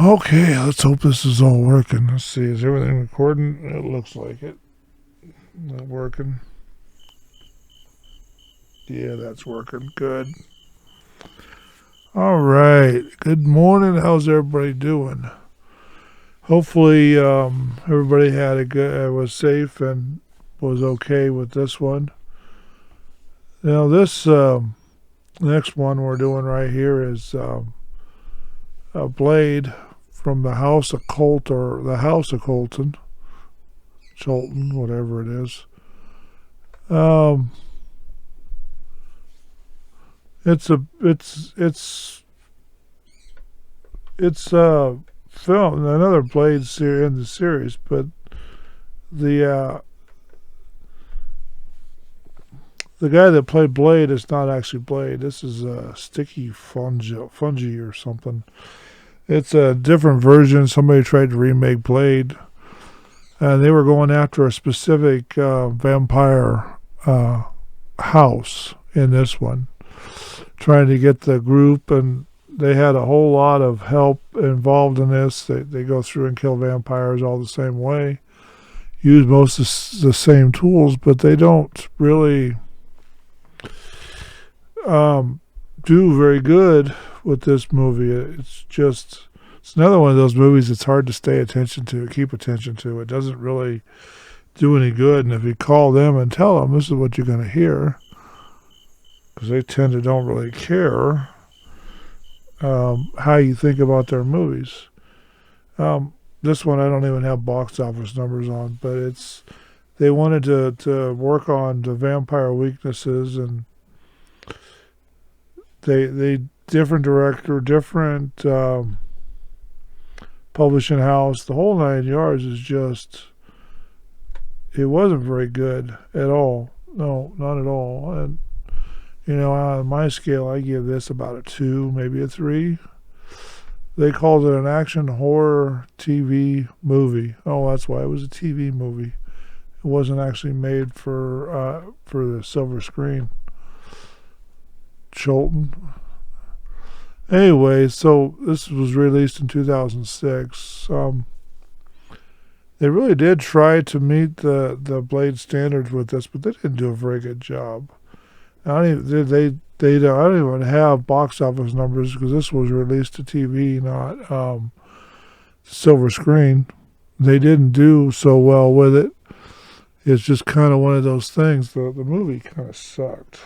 Okay, let's hope this is all working. Let's see, is everything recording? It looks like it. Not working. Yeah, that's working. Good. All right. Good morning. How's everybody doing? Hopefully, everybody had a good, was safe and was okay with this one. Now, this next one we're doing right here is a blade from the House of Colt or the House of Chilton, whatever it is. Um, it's a it's film another Blade in the series, but the uh, the guy that played Blade is not actually Blade. This is Sticky Fungi or something. It's a different version. Somebody tried to remake Blade, and they were going after a specific vampire house in this one, trying to get the group, and they had a whole lot of help involved in this. They go through and kill vampires all the same way, use most of the same tools, but they don't really do very good with this movie. It's another one of those movies that's hard to keep attention to. It doesn't really do any good, and if you call them and tell them this is what you're going to hear, because they tend to don't really care how you think about their movies. This one I don't even have box office numbers on, but they wanted to work on the vampire weaknesses, and they different director, different publishing house, the whole 9 yards is just, it wasn't very good at all. No, not at all. And on my scale, I give this about a 2, maybe a 3. They called it an action horror TV movie. Oh, that's why it was a TV movie. It wasn't actually made for the silver screen. Chilton. Anyway, so this was released in 2006. They really did try to meet the Blade standards with this, but they didn't do a very good job. I don't even have box office numbers because this was released to TV, not silver screen. They didn't do so well with it. It's just kind of one of those things. The movie kind of sucked.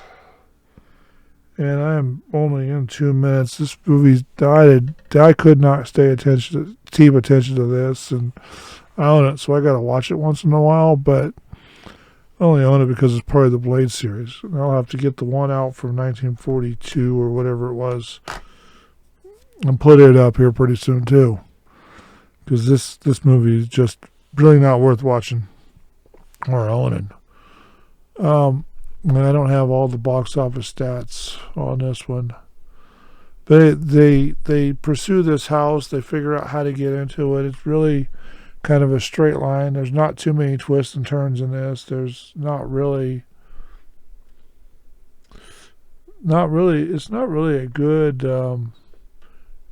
And I'm only in 2 minutes. This movie, I could not keep attention to this, and I own it, so I got to watch it once in a while, but I only own it because it's part of the Blade series. And I'll have to get the one out from 1942 or whatever it was and put it up here pretty soon, too. Because this movie is just really not worth watching or owning. I don't have all the box office stats on this one. But they pursue this house. They figure out how to get into it. It's really kind of a straight line. There's not too many twists and turns in this. There's it's not really a good,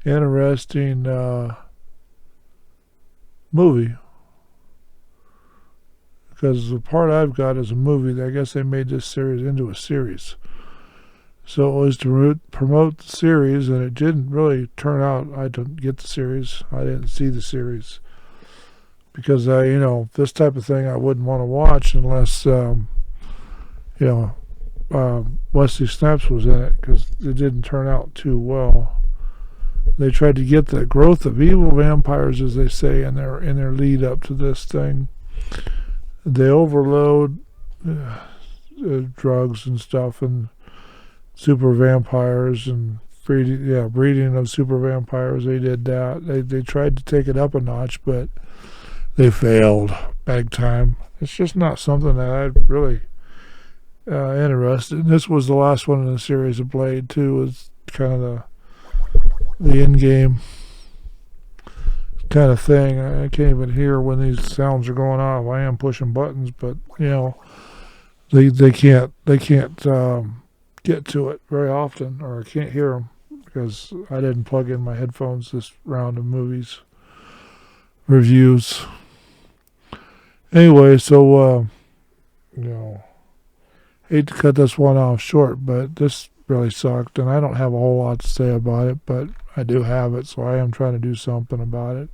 interesting movie. Because the part I've got is a movie. I guess they made this series into a series. So it was to promote the series, and it didn't really turn out. I didn't get the series. I didn't see the series. Because, this type of thing I wouldn't want to watch unless, Wesley Snipes was in it, because it didn't turn out too well. They tried to get the growth of evil vampires, as they say, in their lead up to this thing. They overload drugs and stuff and super vampires and breeding of super vampires. They did that. They tried to take it up a notch, but they failed big time. It's just not something that I'd really interested in. This was the last one in the series of Blade, too. It was kind of the end game kind of thing. I can't even hear when these sounds are going off. I am pushing buttons, but they can't get to it very often, or I can't hear them because I didn't plug in my headphones this round of movies reviews. Anyway, so hate to cut this one off short, but this really sucked, and I don't have a whole lot to say about it, but I do have it, so I am trying to do something about it.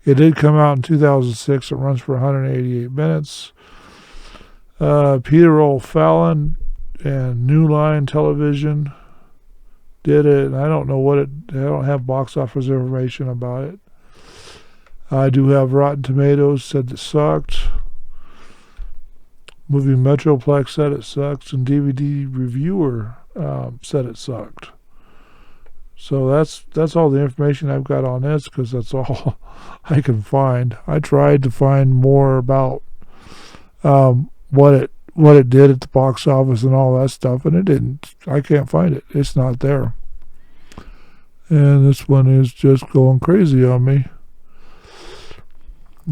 It did come out in 2006. It runs for 188 minutes. Peter O'Fallon and New Line Television did it, and I don't know what it. I don't have box office information about it. I do have Rotten Tomatoes said it sucked. Movie Metroplex said it sucks, and DVD Reviewer said it sucked. So that's all the information I've got on this, because that's all I can find. I tried to find more about what it did at the box office and all that stuff, and it didn't. I can't find it. It's not there. And this one is just going crazy on me.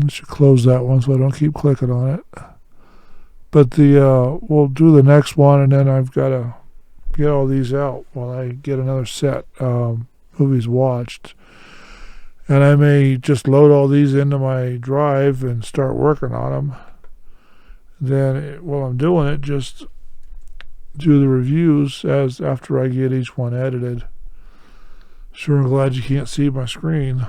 I should close that one so I don't keep clicking on it. But we'll do the next one, and then I've got to get all these out while I get another set movies watched. And I may just load all these into my drive and start working on them. Then while I'm doing it, just do the reviews as after I get each one edited. Sure, I'm glad you can't see my screen.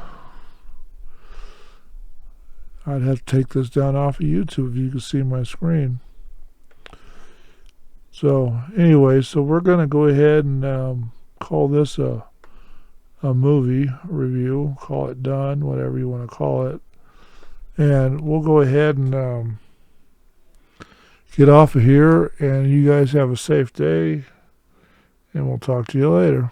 I'd have to take this down off of YouTube if you could see my screen. So anyway, so we're going to go ahead and call this a movie review. Call it done, whatever you want to call it. And we'll go ahead and get off of here. And you guys have a safe day. And we'll talk to you later.